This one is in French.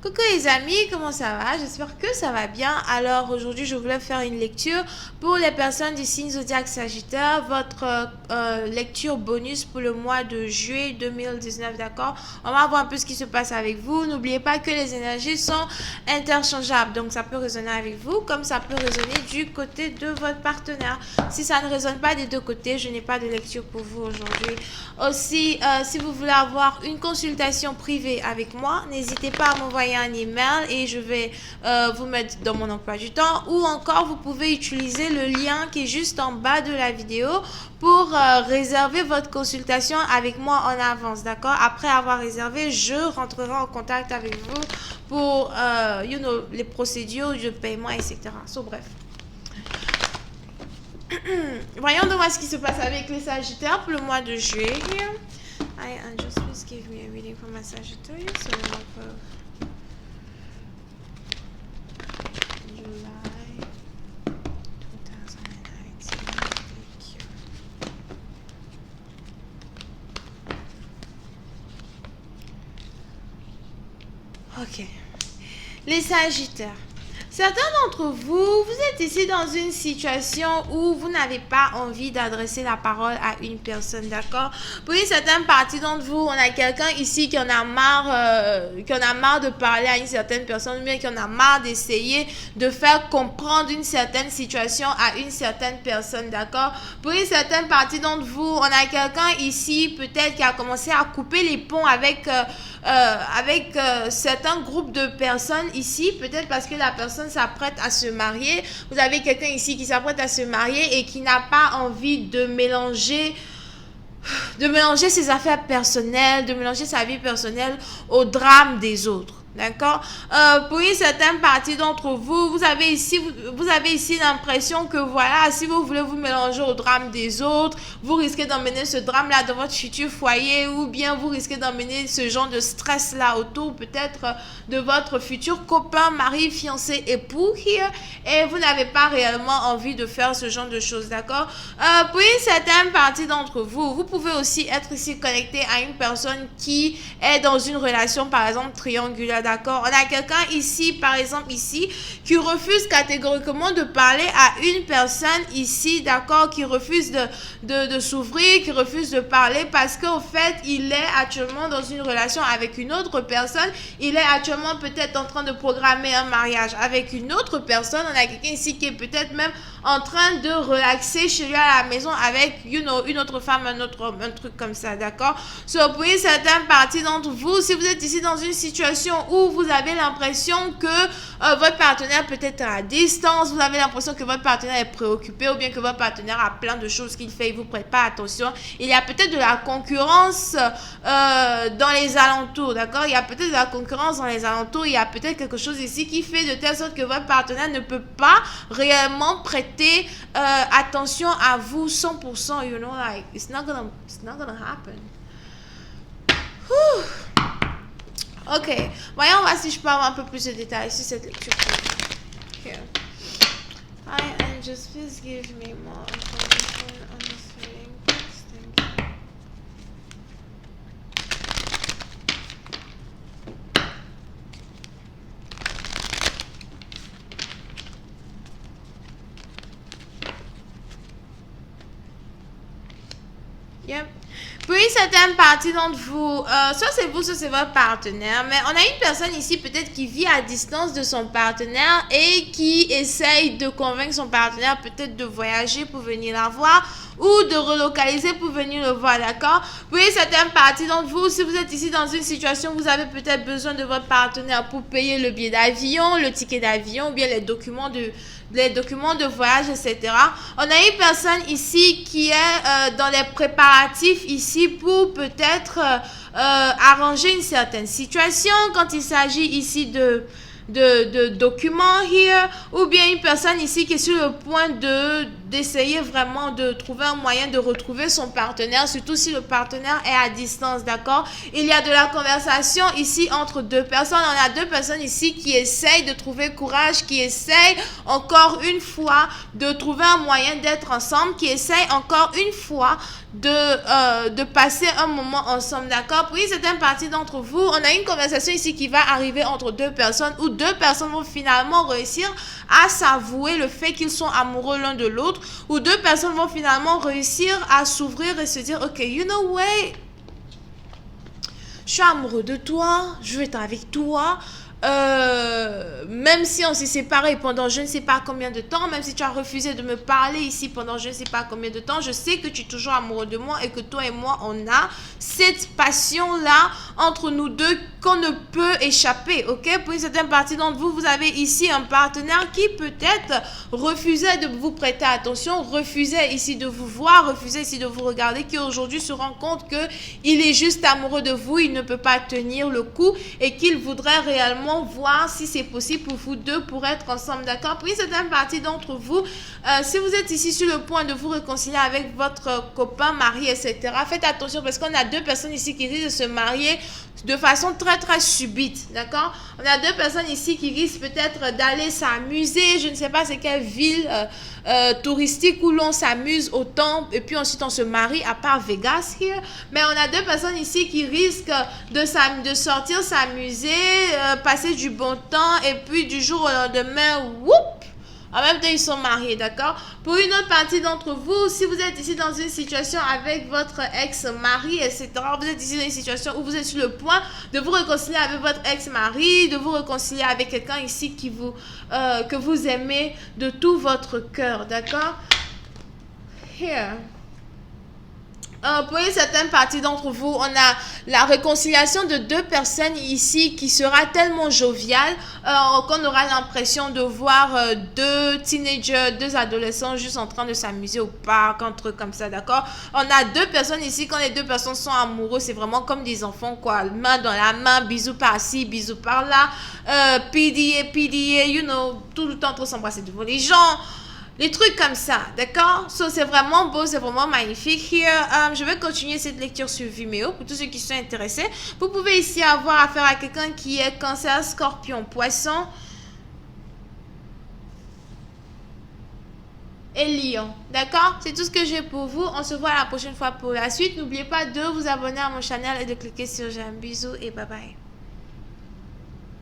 Coucou les amis, comment ça va? J'espère que ça va bien. Alors aujourd'hui, je voulais faire une lecture pour les personnes du signe zodiaque Sagittaire, votre lecture bonus pour le mois de juillet 2019, d'accord? On va voir un peu ce qui se passe avec vous. N'oubliez pas que les énergies sont interchangeables, donc ça peut résonner avec vous comme ça peut résonner du côté de votre partenaire. Si ça ne résonne pas des deux côtés, je n'ai pas de lecture pour vous aujourd'hui. Aussi, si vous voulez avoir une consultation privée avec moi, n'hésitez pas à m'envoyer un email et je vais vous mettre dans mon emploi du temps, ou encore vous pouvez utiliser le lien qui est juste en bas de la vidéo pour réserver votre consultation avec moi en avance, d'accord? Après avoir réservé, je rentrerai en contact avec vous pour les procédures de paiement, etc. So, bref. Voyons donc ce qui se passe avec les Sagittaires pour le mois de juillet. Hi, and just please give me a reading for my Sagittarius so the month of July 2019. Thank you. Ok. Les Sagittaires. Certains d'entre vous, vous êtes ici dans une situation où vous n'avez pas envie d'adresser la parole à une personne, d'accord? Pour une certaine partie d'entre vous, on a quelqu'un ici qui en a marre de parler à une certaine personne, ou bien qui en a marre d'essayer de faire comprendre une certaine situation à une certaine personne, d'accord? Pour une certaine partie d'entre vous, on a quelqu'un ici peut-être qui a commencé à couper les ponts avec certains groupes de personnes ici, peut-être parce que la personne s'apprête à se marier. Vous avez quelqu'un ici qui s'apprête à se marier et qui n'a pas envie de mélanger ses affaires personnelles, de mélanger sa vie personnelle au drame des autres. D'accord? Pour une certaine partie d'entre vous, vous avez ici l'impression que voilà, si vous voulez vous mélanger au drame des autres, vous risquez d'emmener ce drame-là dans votre futur foyer, ou bien vous risquez d'emmener ce genre de stress-là autour peut-être de votre futur copain, mari, fiancé, époux, et vous n'avez pas réellement envie de faire ce genre de choses, d'accord? Pour une certaine partie d'entre vous, vous pouvez aussi être ici connecté à une personne qui est dans une relation, par exemple, triangulaire. D'accord, on a quelqu'un ici, par exemple ici, qui refuse catégoriquement de parler à une personne ici, d'accord, qui refuse de s'ouvrir, qui refuse de parler parce qu'au fait, il est actuellement dans une relation avec une autre personne. Il est actuellement peut-être en train de programmer un mariage avec une autre personne. On a quelqu'un ici qui est peut-être même en train de relaxer chez lui à la maison avec une autre femme, un autre homme, un truc comme ça, d'accord? So, pour une certaine partie d'entre vous, si vous êtes ici dans une situation où vous avez l'impression que votre partenaire peut être à distance, vous avez l'impression que votre partenaire est préoccupé, ou bien que votre partenaire a plein de choses qu'il fait et vous ne prête pas attention, il y a peut-être de la concurrence dans les alentours, d'accord? Il y a peut-être de la concurrence dans les alentours, il y a peut-être quelque chose ici qui fait de telle sorte que votre partenaire ne peut pas réellement prêter attention à vous 100%, you know, like, it's not gonna happen. Whew. Ok, voyons voir si je peux avoir un peu plus de détails sur cette lecture. Here. Hi, and just please give me more information on this reading. Thank you. Yep. Pour une certaine partie d'entre vous, soit c'est vous, soit c'est votre partenaire, mais on a une personne ici peut-être qui vit à distance de son partenaire et qui essaye de convaincre son partenaire peut-être de voyager pour venir la voir ou de relocaliser pour venir le voir, d'accord? Pour une certaine partie d'entre vous, si vous êtes ici dans une situation où vous avez peut-être besoin de votre partenaire pour payer le billet d'avion, le ticket d'avion, ou bien les documents de voyage, etc. On a une personne ici qui est dans les préparatifs ici pour peut-être arranger une certaine situation quand il s'agit ici de documents here, ou bien une personne ici qui est sur le point d'essayer vraiment de trouver un moyen de retrouver son partenaire, surtout si le partenaire est à distance, d'accord? Il y a de la conversation ici entre deux personnes. On a deux personnes ici qui essayent de trouver courage, qui essayent encore une fois de trouver un moyen d'être ensemble, qui essayent encore une fois de passer un moment ensemble, d'accord? Pour une certaine partie d'entre vous, on a une conversation ici qui va arriver entre deux personnes où deux personnes vont finalement réussir à s'avouer le fait qu'ils sont amoureux l'un de l'autre, où deux personnes vont finalement réussir à s'ouvrir et se dire, ok, you know what, je suis amoureux de toi, je veux être avec toi. Même si on s'est séparés pendant je ne sais pas combien de temps, même si tu as refusé de me parler ici pendant je ne sais pas combien de temps, je sais que tu es toujours amoureux de moi et que toi et moi, on a cette passion-là entre nous deux qu'on ne peut échapper, ok? Pour une certaine partie d'entre vous, vous avez ici un partenaire qui peut-être refusait de vous prêter attention, refusait ici de vous voir, refusait ici de vous regarder, qui aujourd'hui se rend compte qu'il est juste amoureux de vous, il ne peut pas tenir le coup et qu'il voudrait réellement voir si c'est possible pour vous deux pour être ensemble, d'accord? Pour une certaine partie d'entre vous, si vous êtes ici sur le point de vous réconcilier avec votre copain, mari, etc., faites attention parce qu'on a deux personnes ici qui risquent de se marier de façon très subite, d'accord? On a deux personnes ici qui risquent peut-être d'aller s'amuser, je ne sais pas c'est quelle ville touristique où l'on s'amuse autant et puis ensuite on se marie, à part Vegas here, mais on a deux personnes ici qui risquent de sortir, s'amuser, passer du bon temps et puis du jour au lendemain, whoop! En même temps, ils sont mariés, d'accord? Pour une autre partie d'entre vous, si vous êtes ici dans une situation avec votre ex-mari, etc., vous êtes ici dans une situation où vous êtes sur le point de vous réconcilier avec votre ex-mari, de vous réconcilier avec quelqu'un ici que vous aimez de tout votre cœur, d'accord? Here. Pour une certaine partie d'entre vous, on a la réconciliation de deux personnes ici qui sera tellement joviale qu'on aura l'impression de voir deux teenagers, deux adolescents juste en train de s'amuser au parc, un truc comme ça, d'accord? On a deux personnes ici, quand les deux personnes sont amoureux, c'est vraiment comme des enfants, quoi. Main dans la main, bisous par-ci, bisous par-là, PDA, you know, tout le temps trop s'embrasser devant les gens. Les trucs comme ça, d'accord? So, c'est vraiment beau, c'est vraiment magnifique. Here, je vais continuer cette lecture sur Vimeo pour tous ceux qui sont intéressés. Vous pouvez ici avoir affaire à quelqu'un qui est Cancer, Scorpion, Poisson et Lion, d'accord? C'est tout ce que j'ai pour vous. On se voit la prochaine fois pour la suite. N'oubliez pas de vous abonner à mon channel et de cliquer sur j'aime. Bisous et bye bye.